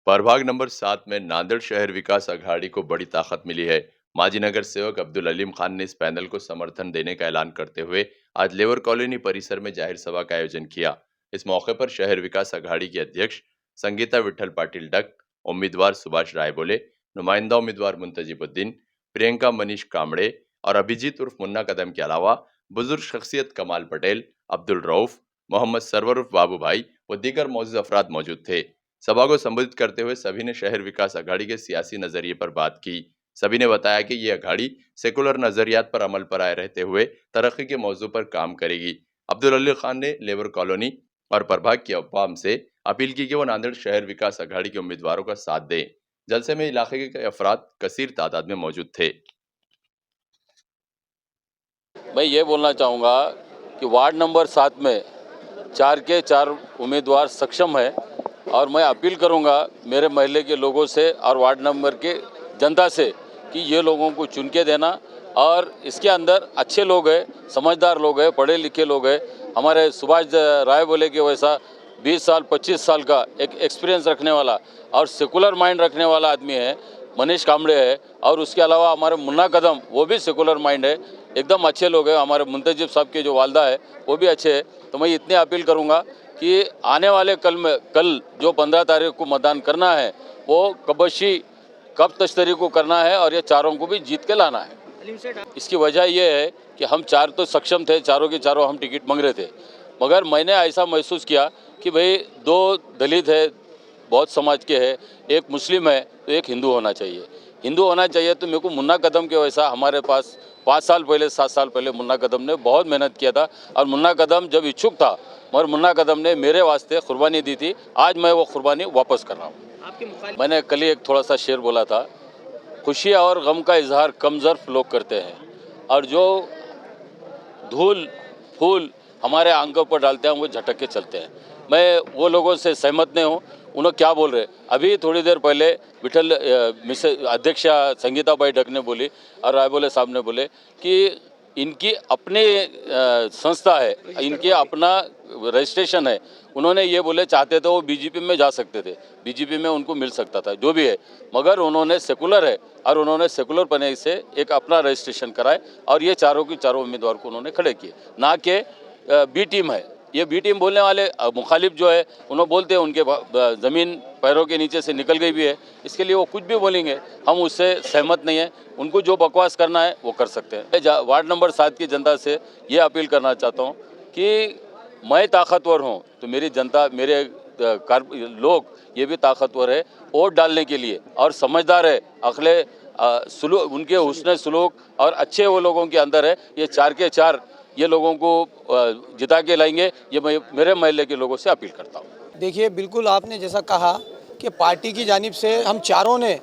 प्रभाग नंबर 7 में नांदेड़ शहर विकास अघाड़ी को बड़ी ताकत मिली है। माजी नगर सेवक अब्दुल अलीम खान ने इस पैनल को समर्थन देने का ऐलान करते हुए आज लेबर कॉलोनी परिसर में जाहिर सभा का आयोजन किया। इस मौके पर शहर विकास अघाड़ी की अध्यक्ष संगीता विठल पाटिल डक, उम्मीदवार सुभाष राय बोले, नुमाइंदा उम्मीदवार मुंतजिबुद्दीन, प्रियंका मनीष कामड़े और अभिजीत उर्फ मुन्ना कदम के अलावा बुजुर्ग शख्सियत कमाल पटेल, अब्दुल रऊफ, मोहम्मद सरवर उर्फ बाबू भाई व दीगर मौजूद अफराद मौजूद थे। सभा को संबोधित करते हुए सभी ने शहर विकास अघाड़ी के सियासी नजरिए पर बात की। सभी ने बताया कि ये अघाड़ी सेकुलर नजरियात पर अमल पर आए रहते हुए तरक्की के मौजू पर काम करेगी। अब्दुल अली खान ने लेबर कॉलोनी और प्रभाग की अवाम से अपील की कि वो नांदेड़ शहर विकास अघाड़ी के उम्मीदवारों का साथ दें। जलसे में इलाके के अफराद कसीर तादाद में मौजूद थे। मैं ये बोलना चाहूँगा कि वार्ड नंबर 7 में 4 के 4 उम्मीदवार सक्षम है और मैं अपील करूँगा मेरे महल्ले के लोगों से और वार्ड नंबर के जनता से कि ये लोगों को चुन के देना। और इसके अंदर अच्छे लोग हैं, समझदार लोग हैं, पढ़े लिखे लोग हैं। हमारे सुभाष राय बोले कि वैसा 20 साल 25 साल का एक एक्सपीरियंस रखने वाला और सेकुलर माइंड रखने वाला आदमी है मनीष कामड़े है। और उसके अलावा हमारे मुन्ना कदम वो भी सेकुलर माइंड है, एकदम अच्छे लोग हैं। हमारे मुंतजिब साहब के जो वालदा है वो भी अच्छे हैं। तो मैं इतनी अपील करूंगा कि आने वाले कल जो 15 तारीख को मतदान करना है वो कबशी कब तश्तरी को करना है और ये चारों को भी जीत के लाना है। इसकी वजह ये है कि हम 4 तो सक्षम थे, चारों के चारों हम टिकट मांग रहे थे, मगर मैंने ऐसा महसूस किया कि भाई 2 दलित है, बहुत समाज के हैं, एक मुस्लिम है, तो एक हिंदू होना चाहिए। हिंदू होना चाहिए तो मेरे को मुन्ना कदम के वैसा हमारे पास 5 साल पहले 7 साल पहले मुन्ना कदम ने बहुत मेहनत किया था और मुन्ना कदम जब इच्छुक था मगर मुन्ना कदम ने मेरे वास्ते कुर्बानी दी थी। आज मैं वो कुर्बानी वापस कर रहा हूँ। मैंने कल ही एक थोड़ा सा शेर बोला था, खुशी और गम का इजहार कम ज़र्फ लोग करते हैं और जो धूल फूल हमारे आंखों पर डालते हैं वो झटक के चलते हैं। मैं वो लोगों से सहमत नहीं हूँ। उन्होंने क्या बोल रहे, अभी थोड़ी देर पहले विठल अध्यक्षा संगीता बाई डक ने बोली और राय बोले साहब ने बोले कि इनकी अपनी संस्था है, इनके अपना रजिस्ट्रेशन है। उन्होंने ये बोले चाहते थे वो बीजेपी में जा सकते थे, बीजेपी में उनको मिल सकता था, जो भी है, मगर उन्होंने सेकुलर है और उन्होंने सेकुलर पने से एक अपना रजिस्ट्रेशन कराए और ये चारों की चारों उम्मीदवार को उन्होंने खड़े किए, ना कि बी टीम है। ये बी टीम बोलने वाले मुखालिफ जो है उन्होंने बोलते हैं उनके ज़मीन पैरों के नीचे से निकल गई भी है, इसके लिए वो कुछ भी बोलेंगे, हम उससे सहमत नहीं है। उनको जो बकवास करना है वो कर सकते हैं। वार्ड नंबर 7 की जनता से ये अपील करना चाहता हूँ कि मैं ताकतवर हूँ तो मेरी जनता, मेरे लोग ये भी ताकतवर है वोट डालने के लिए और समझदार है, अखले सुलूक उनके हुस्न सुलूक और अच्छे वो लोगों के अंदर है। ये 4 के 4 ये लोगों को जिता के लाएंगे, ये मैं मेरे महल्ले के लोगों से अपील करता हूँ। देखिए, बिल्कुल आपने जैसा कहा कि पार्टी की जानिब से हम चारों ने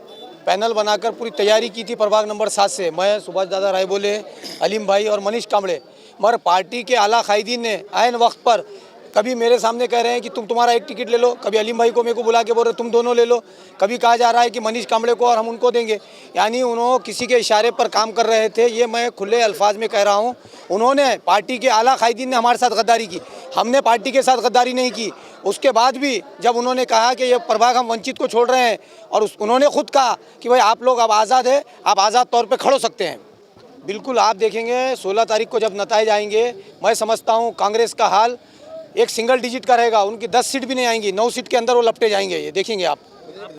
पैनल बनाकर पूरी तैयारी की थी प्रभाग नंबर 7 से, मैं सुभाष दादा राय बोले, अलीम भाई और मनीष कामड़े। मगर पार्टी के आला कायदीन ने आयन वक्त पर कभी मेरे सामने कह रहे हैं कि तुम्हारा एक टिकट ले लो, कभी अलीम भाई को मेरे को बुला के बोल रहे तुम दोनों ले लो, कभी कहा जा रहा है कि मनीष कामड़े को और हम उनको देंगे। यानी उन्होंने किसी के इशारे पर काम कर रहे थे, ये मैं खुले अल्फाज में कह रहा हूँ। उन्होंने पार्टी के आला कायदीन ने हमारे साथ गद्दारी की, हमने पार्टी के साथ गद्दारी नहीं की। उसके बाद भी जब उन्होंने कहा कि ये प्रभाग हम वंचित को छोड़ रहे हैं और उन्होंने खुद कहा कि भाई आप लोग अब आज़ाद है, आप आज़ाद तौर पर खड़े हो सकते हैं। बिल्कुल आप देखेंगे 16 तारीख को जब नताए जाएंगे, मैं समझता हूँ कांग्रेस का हाल एक सिंगल डिजिट का रहेगा, उनकी 10 सीट भी नहीं आएंगी, 9 सीट के अंदर वो लपटे जाएंगे। ये देखेंगे आप।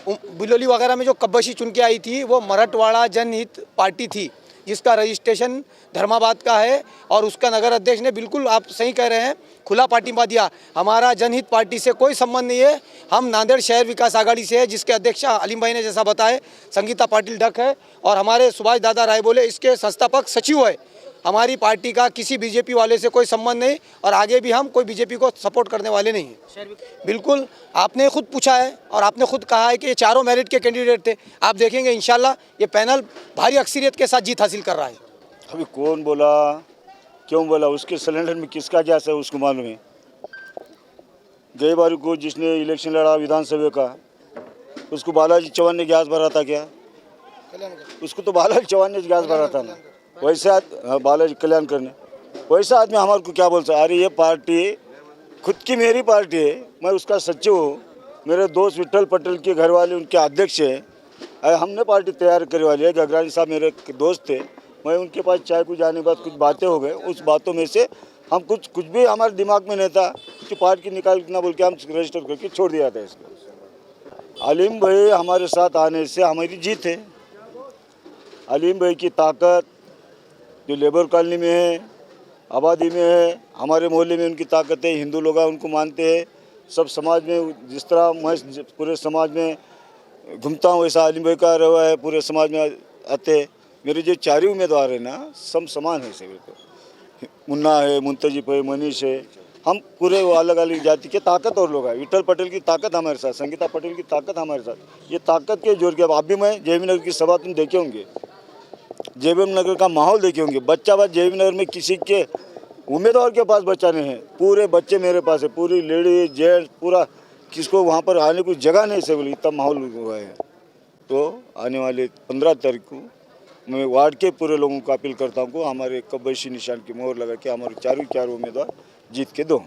बिलोली वगैरह में जो कब्बशी चुन के आई थी वो मराठवाड़ा जनहित पार्टी थी, जिसका रजिस्ट्रेशन धर्माबाद का है और उसका नगर अध्यक्ष ने, बिल्कुल आप सही कह रहे हैं, खुला पार्टी दिया। हमारा जनहित पार्टी से कोई संबंध नहीं है, हम नांदेड़ शहर विकास आघाड़ी से है, जिसके अध्यक्ष अलीम भाई ने जैसा बताया संगीता पाटिल डक है और हमारे सुभाष दादा राय बोले इसके संस्थापक सचिव है। हमारी पार्टी का किसी बीजेपी वाले से कोई संबंध नहीं और आगे भी हम कोई बीजेपी को सपोर्ट करने वाले नहीं हैं। बिल्कुल आपने खुद पूछा है और आपने खुद कहा है कि ये चारों मेरिट के कैंडिडेट थे। आप देखेंगे इंशाल्लाह ये पैनल भारी अक्सरियत के साथ जीत हासिल कर रहा है। अभी कौन बोला, क्यों बोला, उसके सिलेंडर में किसका गैस है उसको मालूम है। गई बार को जिसने इलेक्शन लड़ा विधानसभा का, उसको बालाजी चौहान ने गैस भरा था क्या? उसको तो बालाजी चौहान ने गैस भरा था ना, वैसे बालाजी कल्याण करने, वैसा आदमी हमारे को क्या बोल सकता? अरे ये पार्टी खुद की मेरी पार्टी है, मैं उसका सचिव हूँ, मेरे दोस्त विट्ठल पटेल के घर वाले उनके अध्यक्ष हैं। हमने पार्टी तैयार करी वाली है। गगरानी साहब मेरे दोस्त थे। मैं उनके पास चाय को जाने के बाद कुछ बातें हो गए। उस बातों में से हम कुछ भी हमारे दिमाग में नहीं था कि पार्टी निकालना बोल के हम रजिस्टर करके छोड़ दिया था इसको। अलीम भाई हमारे साथ आने से हमारी जीत है। अलीम भाई की ताकत जो लेबर कॉलोनी में है, आबादी में है, हमारे मोहल्ले में उनकी ताकत है। हिंदू लोग उनको मानते हैं। सब समाज में जिस तरह मैं पूरे समाज में घूमता हूँ वैसा अलीम भाई का रवा है। पूरे समाज में आते हैं। मेरे जो चारों उम्मीदवार हैं ना सब समान है। सभी को मुन्ना है, मुंतजिब है, मनीष है। हम पूरे वो अलग अलग जाति के ताकत और लोग हैं। विट्ठल पटेल की ताकत हमारे साथ, संगीता पटेल की ताकत हमारे साथ। ये ताकत के जोर के अब भी मैं जेबी नगर की सभा तुम देखे होंगे, जेबी नगर का माहौल देखे होंगे। बच्चा बात जेबी नगर में किसी के उम्मीदवार के पास बच्चा नहीं है। पूरे बच्चे मेरे पास है। पूरी लेडीज जेंट्स पूरा किसको वहाँ पर आने को जगह नहीं से बोली इतना माहौल हुआ है। तो आने वाले 15 तारीख को मैं वार्ड के पूरे लोगों को अपील करता हूँ को हमारे कब्बैशी निशान की मोहर लगा के हमारे चारों उम्मीदवार जीत के दो।